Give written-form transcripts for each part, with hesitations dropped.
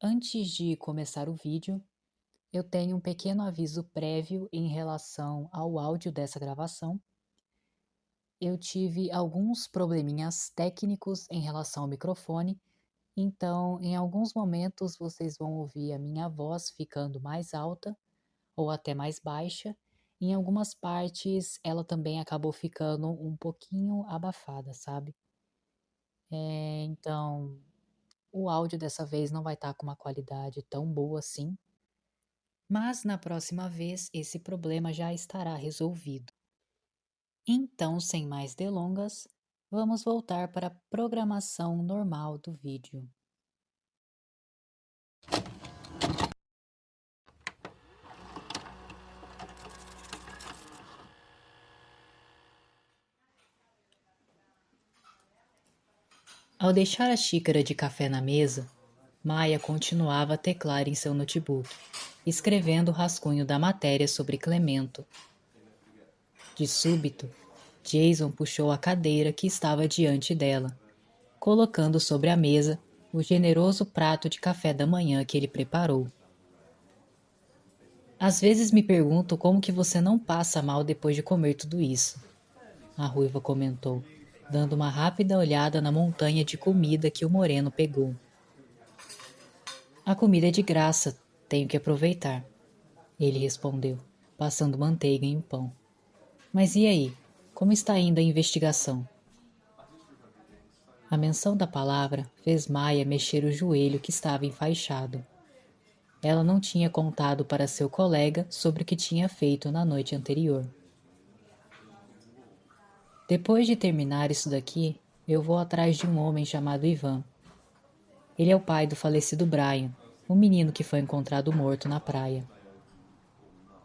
Antes de começar o vídeo, eu tenho um pequeno aviso prévio em relação ao áudio dessa gravação. Eu tive alguns probleminhas técnicos em relação ao microfone, então em alguns momentos vocês vão ouvir a minha voz ficando mais alta ou até mais baixa. Em algumas partes ela também acabou ficando um pouquinho abafada, sabe? Então o áudio dessa vez não vai estar com uma qualidade tão boa assim. Mas na próxima vez esse problema já estará resolvido. Então, sem mais delongas, vamos voltar para a programação normal do vídeo. Ao deixar a xícara de café na mesa, Maia continuava a teclar em seu notebook, escrevendo o rascunho da matéria sobre Clemento. De súbito, Jason puxou a cadeira que estava diante dela, colocando sobre a mesa o generoso prato de café da manhã que ele preparou. Às vezes me pergunto como que você não passa mal depois de comer tudo isso, a ruiva comentou, dando uma rápida olhada na montanha de comida que o moreno pegou. A comida é de graça, tenho que aproveitar, ele respondeu, passando manteiga em um pão. Mas e aí, como está indo a investigação? A menção da palavra fez Maia mexer o joelho que estava enfaixado. Ela não tinha contado para seu colega sobre o que tinha feito na noite anterior. Depois de terminar isso daqui, eu vou atrás de um homem chamado Ivan. Ele é o pai do falecido Brian, o menino que foi encontrado morto na praia.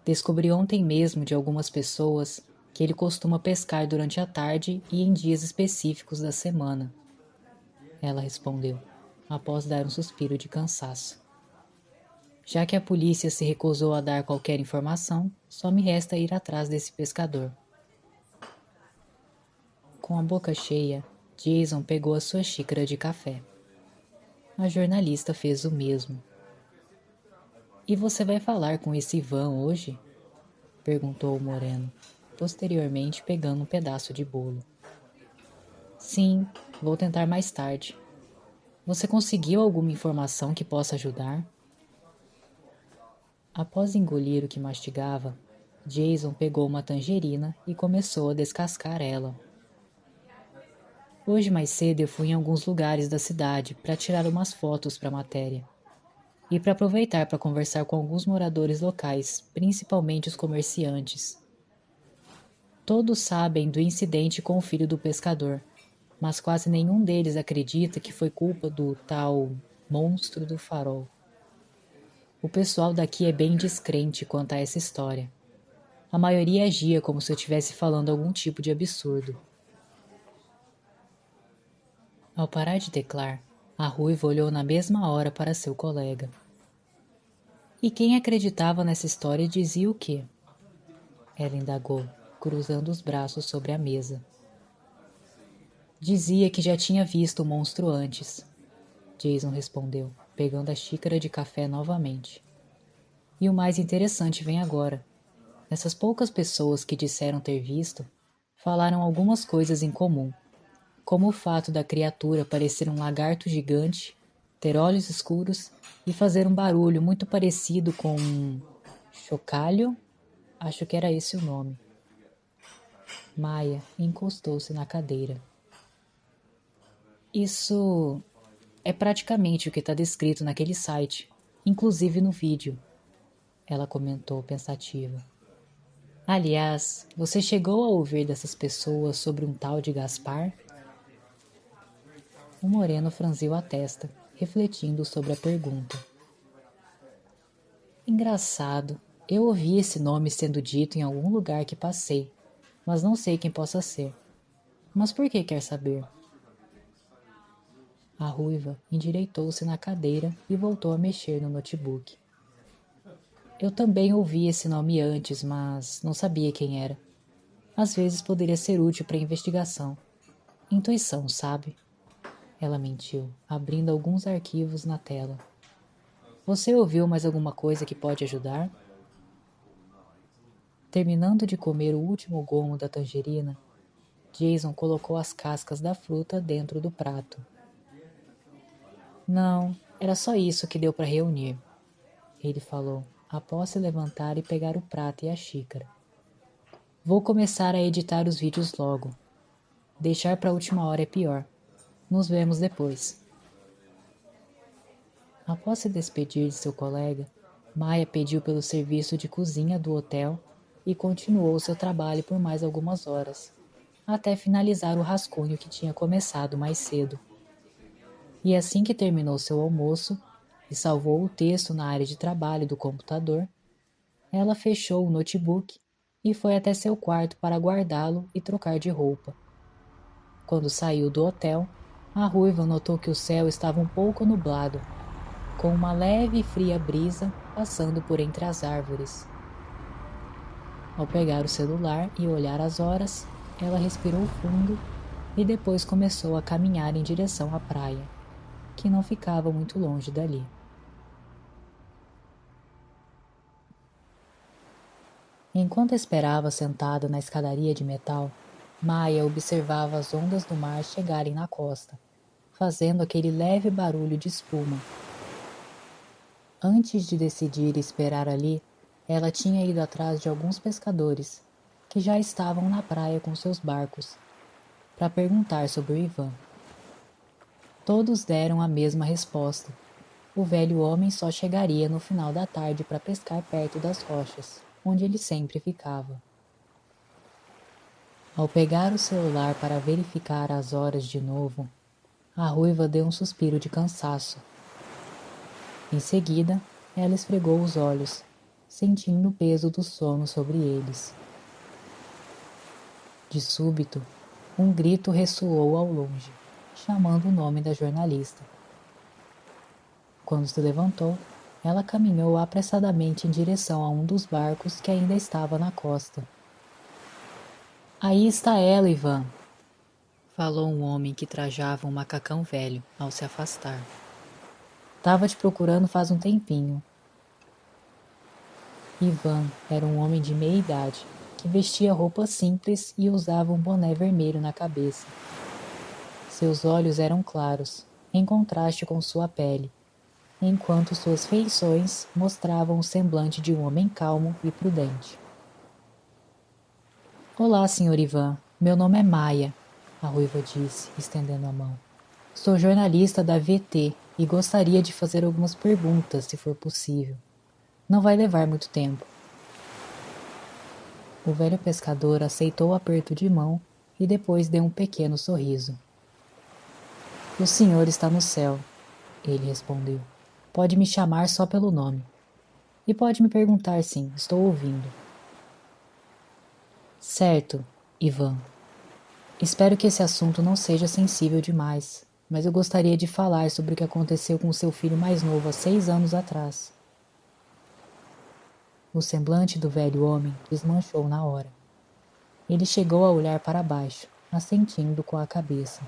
Descobri ontem mesmo de algumas pessoas que ele costuma pescar durante a tarde e em dias específicos da semana. Ela respondeu, após dar um suspiro de cansaço. Já que a polícia se recusou a dar qualquer informação, só me resta ir atrás desse pescador. Com a boca cheia, Jason pegou a sua xícara de café. A jornalista fez o mesmo. E você vai falar com esse Ivan hoje? Perguntou o moreno, posteriormente pegando um pedaço de bolo. Sim, vou tentar mais tarde. Você conseguiu alguma informação que possa ajudar? Após engolir o que mastigava, Jason pegou uma tangerina e começou a descascar ela. Hoje mais cedo eu fui em alguns lugares da cidade para tirar umas fotos para a matéria. E para aproveitar para conversar com alguns moradores locais, principalmente os comerciantes. Todos sabem do incidente com o filho do pescador, mas quase nenhum deles acredita que foi culpa do tal monstro do farol. O pessoal daqui é bem descrente quanto a essa história. A maioria agia como se eu estivesse falando algum tipo de absurdo. Ao parar de teclar, a ruiva olhou na mesma hora para seu colega. E quem acreditava nessa história dizia o quê? Ela indagou, cruzando os braços sobre a mesa. Dizia que já tinha visto o monstro antes. Jason respondeu, pegando a xícara de café novamente. E o mais interessante vem agora. Essas poucas pessoas que disseram ter visto, falaram algumas coisas em comum, como o fato da criatura parecer um lagarto gigante, ter olhos escuros e fazer um barulho muito parecido com um chocalho. Acho que era esse o nome. Maia encostou-se na cadeira. Isso é praticamente o que está descrito naquele site, inclusive no vídeo, ela comentou pensativa. Aliás, você chegou a ouvir dessas pessoas sobre um tal de Gaspar? O moreno franziu a testa, refletindo sobre a pergunta. Engraçado, eu ouvi esse nome sendo dito em algum lugar que passei, mas não sei quem possa ser. Mas por que quer saber? A ruiva endireitou-se na cadeira e voltou a mexer no notebook. Eu também ouvi esse nome antes, mas não sabia quem era. Às vezes poderia ser útil para a investigação. Intuição, sabe? Ela mentiu, abrindo alguns arquivos na tela. Você ouviu mais alguma coisa que pode ajudar? Terminando de comer o último gomo da tangerina, Jason colocou as cascas da fruta dentro do prato. Não, era só isso que deu para reunir, ele falou, após se levantar e pegar o prato e a xícara. Vou começar a editar os vídeos logo. Deixar para a última hora é pior. Nos vemos depois. Após se despedir de seu colega, Maya pediu pelo serviço de cozinha do hotel e continuou seu trabalho por mais algumas horas, até finalizar o rascunho que tinha começado mais cedo. E assim que terminou seu almoço e salvou o texto na área de trabalho do computador, ela fechou o notebook e foi até seu quarto para guardá-lo e trocar de roupa. Quando saiu do hotel, a ruiva notou que o céu estava um pouco nublado, com uma leve e fria brisa passando por entre as árvores. Ao pegar o celular e olhar as horas, ela respirou fundo e depois começou a caminhar em direção à praia, que não ficava muito longe dali. Enquanto esperava sentada na escadaria de metal, Maya observava as ondas do mar chegarem na costa, fazendo aquele leve barulho de espuma. Antes de decidir esperar ali, ela tinha ido atrás de alguns pescadores, que já estavam na praia com seus barcos, para perguntar sobre o Ivan. Todos deram a mesma resposta. O velho homem só chegaria no final da tarde para pescar perto das rochas, onde ele sempre ficava. Ao pegar o celular para verificar as horas de novo, a ruiva deu um suspiro de cansaço. Em seguida, ela esfregou os olhos, sentindo o peso do sono sobre eles. De súbito, um grito ressoou ao longe, chamando o nome da jornalista. Quando se levantou, ela caminhou apressadamente em direção a um dos barcos que ainda estava na costa. Aí está ela, Ivan, falou um homem que trajava um macacão velho ao se afastar. Tava te procurando faz um tempinho. Ivan era um homem de meia idade, que vestia roupas simples e usava um boné vermelho na cabeça. Seus olhos eram claros, em contraste com sua pele, enquanto suas feições mostravam o semblante de um homem calmo e prudente. Olá, Sr. Ivan. Meu nome é Maya, a ruiva disse, estendendo a mão. Sou jornalista da VT e gostaria de fazer algumas perguntas, se for possível. Não vai levar muito tempo. O velho pescador aceitou o aperto de mão e depois deu um pequeno sorriso. O senhor está no céu, ele respondeu. Pode me chamar só pelo nome. E pode me perguntar sim, estou ouvindo. Certo, Ivan. Espero que esse assunto não seja sensível demais, mas eu gostaria de falar sobre o que aconteceu com seu filho mais novo há 6 anos atrás. O semblante do velho homem desmanchou na hora. Ele chegou a olhar para baixo, assentindo com a cabeça.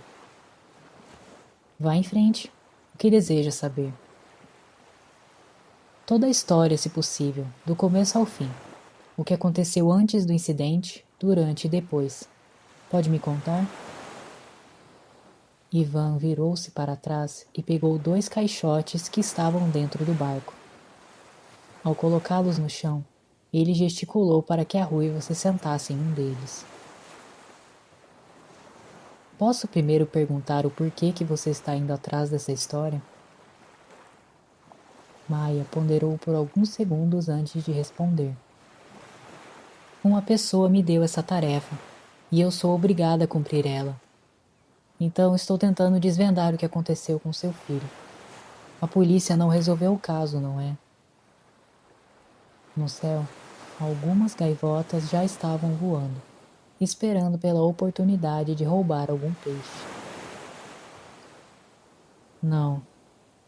Vá em frente. O que deseja saber? Toda a história, se possível, do começo ao fim. O que aconteceu antes do incidente, durante e depois. Pode me contar? Ivan virou-se para trás e pegou 2 caixotes que estavam dentro do barco. Ao colocá-los no chão, ele gesticulou para que a ruiva se sentasse em um deles. Posso primeiro perguntar o porquê que você está indo atrás dessa história? Maya ponderou por alguns segundos antes de responder. Uma pessoa me deu essa tarefa, e eu sou obrigada a cumprir ela. Então estou tentando desvendar o que aconteceu com seu filho. A polícia não resolveu o caso, não é? No céu, algumas gaivotas já estavam voando, esperando pela oportunidade de roubar algum peixe. Não.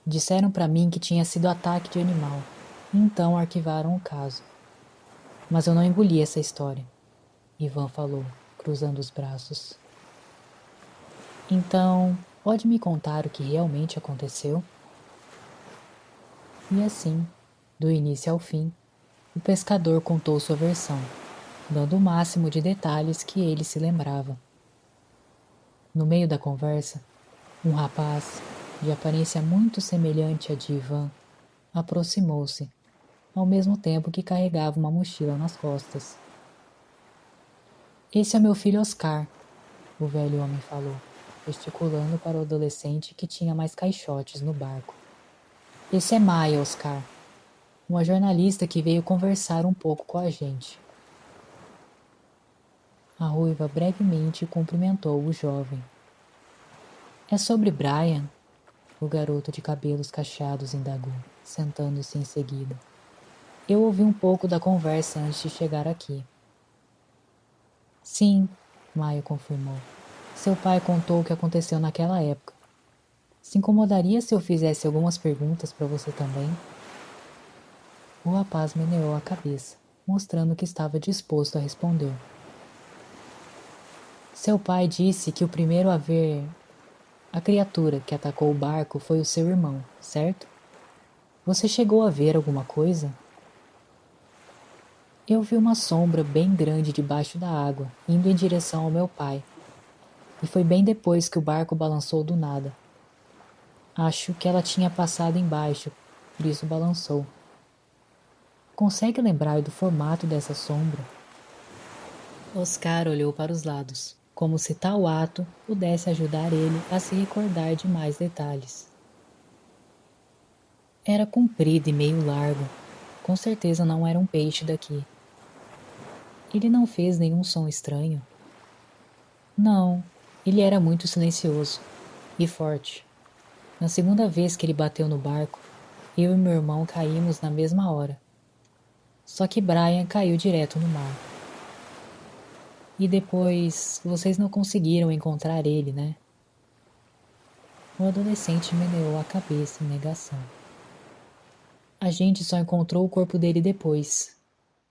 Disseram para mim que tinha sido ataque de animal, então arquivaram o caso. Mas eu não engoli essa história, Ivan falou, cruzando os braços. Então, pode me contar o que realmente aconteceu? E assim, do início ao fim, o pescador contou sua versão, dando o máximo de detalhes que ele se lembrava. No meio da conversa, um rapaz, de aparência muito semelhante à de Ivan, aproximou-se, ao mesmo tempo que carregava uma mochila nas costas. Esse é meu filho Oscar, o velho homem falou, gesticulando para o adolescente que tinha mais caixotes no barco. Esse é Maia, Oscar, uma jornalista que veio conversar um pouco com a gente. A ruiva brevemente cumprimentou o jovem. É sobre Brian? O garoto de cabelos cacheados indagou, sentando-se em seguida. Eu ouvi um pouco da conversa antes de chegar aqui. Sim, Maia confirmou. Seu pai contou o que aconteceu naquela época. Se incomodaria se eu fizesse algumas perguntas para você também? O rapaz meneou a cabeça, mostrando que estava disposto a responder. Seu pai disse que o primeiro a ver a criatura que atacou o barco foi o seu irmão, certo? Você chegou a ver alguma coisa? Eu vi uma sombra bem grande debaixo da água, indo em direção ao meu pai. E foi bem depois que o barco balançou do nada. Acho que ela tinha passado embaixo, por isso balançou. Consegue lembrar do formato dessa sombra? Oscar olhou para os lados, como se tal ato pudesse ajudar ele a se recordar de mais detalhes. Era comprido e meio largo. Com certeza não era um peixe daqui. Ele não fez nenhum som estranho. Não, ele era muito silencioso e forte. Na segunda vez que ele bateu no barco, eu e meu irmão caímos na mesma hora. Só que Brian caiu direto no mar. E depois, vocês não conseguiram encontrar ele, né? O adolescente meneou a cabeça em negação. A gente só encontrou o corpo dele depois,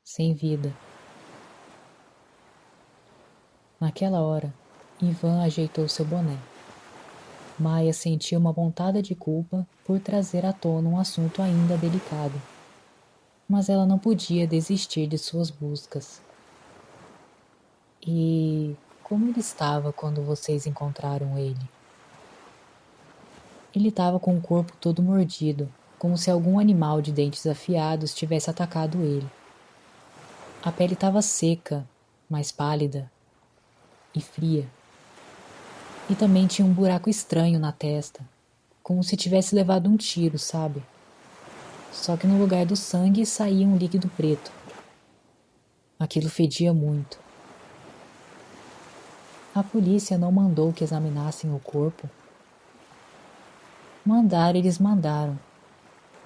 sem vida. Naquela hora, Ivan ajeitou seu boné. Maia sentiu uma pontada de culpa por trazer à tona um assunto ainda delicado. Mas ela não podia desistir de suas buscas. E como ele estava quando vocês encontraram ele? Ele estava com o corpo todo mordido, como se algum animal de dentes afiados tivesse atacado ele. A pele estava seca, mais pálida e fria. E também tinha um buraco estranho na testa, como se tivesse levado um tiro, sabe? Só que no lugar do sangue saía um líquido preto. Aquilo fedia muito. A polícia não mandou que examinassem o corpo. Eles mandaram,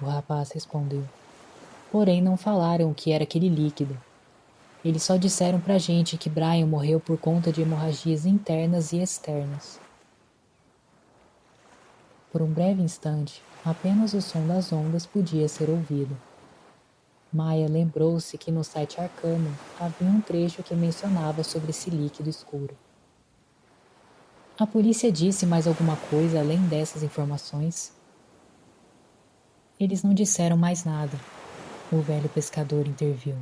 o rapaz respondeu. Porém não falaram o que era aquele líquido. Eles só disseram pra gente que Brian morreu por conta de hemorragias internas e externas. Por um breve instante, apenas o som das ondas podia ser ouvido. Maia lembrou-se que no site Arcanum havia um trecho que mencionava sobre esse líquido escuro. A polícia disse mais alguma coisa além dessas informações? Eles não disseram mais nada. O velho pescador interviu.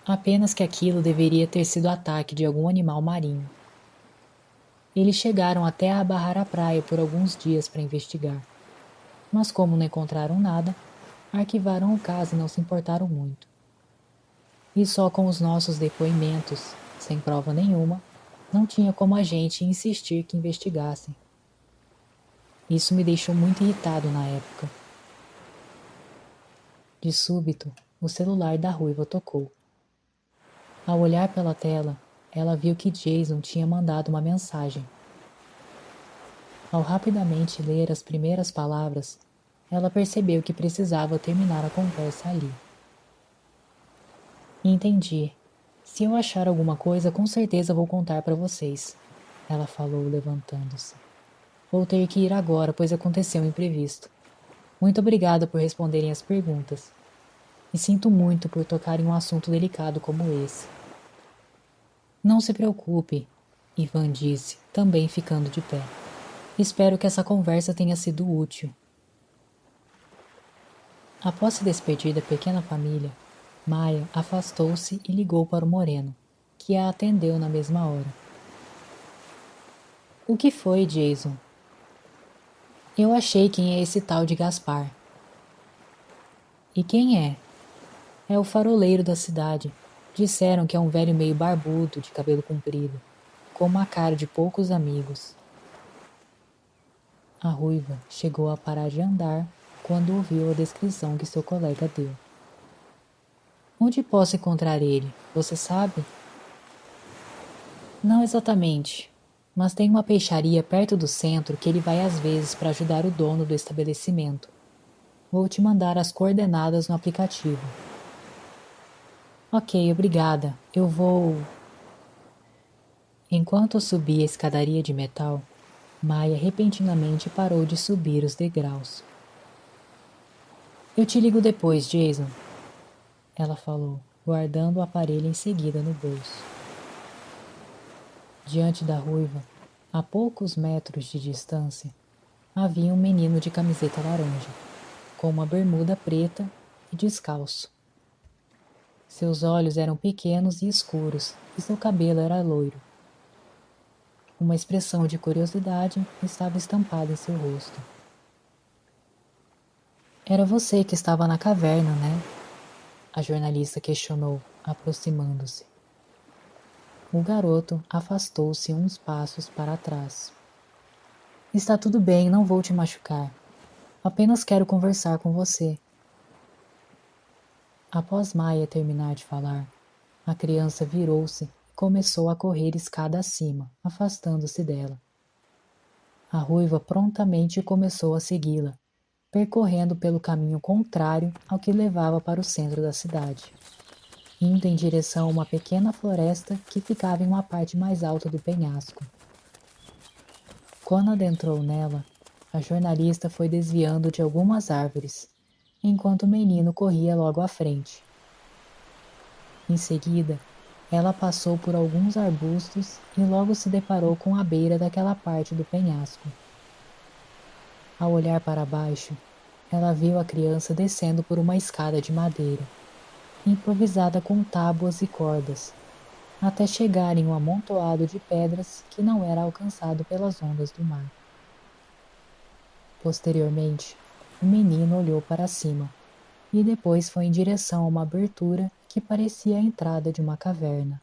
Apenas que aquilo deveria ter sido ataque de algum animal marinho. Eles chegaram até a barrar a praia por alguns dias para investigar. Mas como não encontraram nada, arquivaram o caso e não se importaram muito. E só com os nossos depoimentos, sem prova nenhuma, não tinha como a gente insistir que investigassem. Isso me deixou muito irritado na época. De súbito, o celular da ruiva tocou. Ao olhar pela tela, ela viu que Jason tinha mandado uma mensagem. Ao rapidamente ler as primeiras palavras, ela percebeu que precisava terminar a conversa ali. Entendi. Se eu achar alguma coisa, com certeza vou contar para vocês, ela falou, levantando-se. Vou ter que ir agora, pois aconteceu um imprevisto. Muito obrigada por responderem as perguntas. E sinto muito por tocar em um assunto delicado como esse. Não se preocupe, Ivan disse, também ficando de pé. Espero que essa conversa tenha sido útil. Após se despedir da pequena família, Maia afastou-se e ligou para o moreno, que a atendeu na mesma hora. O que foi, Jason? Eu achei quem é esse tal de Gaspar. E quem é? É o faroleiro da cidade. Disseram que é um velho meio barbudo, de cabelo comprido, com uma cara de poucos amigos. A ruiva chegou a parar de andar quando ouviu a descrição que seu colega deu. Onde posso encontrar ele? Você sabe? Não exatamente, mas tem uma peixaria perto do centro que ele vai às vezes para ajudar o dono do estabelecimento. Vou te mandar as coordenadas no aplicativo. Ok, obrigada. Eu vou... Enquanto subia a escadaria de metal, Maia repentinamente parou de subir os degraus. Eu te ligo depois, Jason, ela falou, guardando o aparelho em seguida no bolso. Diante da ruiva, a poucos metros de distância, havia um menino de camiseta laranja, com uma bermuda preta e descalço. Seus olhos eram pequenos e escuros e seu cabelo era loiro. Uma expressão de curiosidade estava estampada em seu rosto. Era você que estava na caverna, né? A jornalista questionou, aproximando-se. O garoto afastou-se uns passos para trás. Está tudo bem, não vou te machucar. Apenas quero conversar com você. Após Maia terminar de falar, a criança virou-se e começou a correr escada acima, afastando-se dela. A ruiva prontamente começou a segui-la, percorrendo pelo caminho contrário ao que levava para o centro da cidade, indo em direção a uma pequena floresta que ficava em uma parte mais alta do penhasco. Quando adentrou nela, a jornalista foi desviando de algumas árvores, enquanto o menino corria logo à frente. Em seguida, ela passou por alguns arbustos e logo se deparou com a beira daquela parte do penhasco. Ao olhar para baixo, ela viu a criança descendo por uma escada de madeira, improvisada com tábuas e cordas, até chegar em um amontoado de pedras que não era alcançado pelas ondas do mar. Posteriormente, o menino olhou para cima e depois foi em direção a uma abertura que parecia a entrada de uma caverna.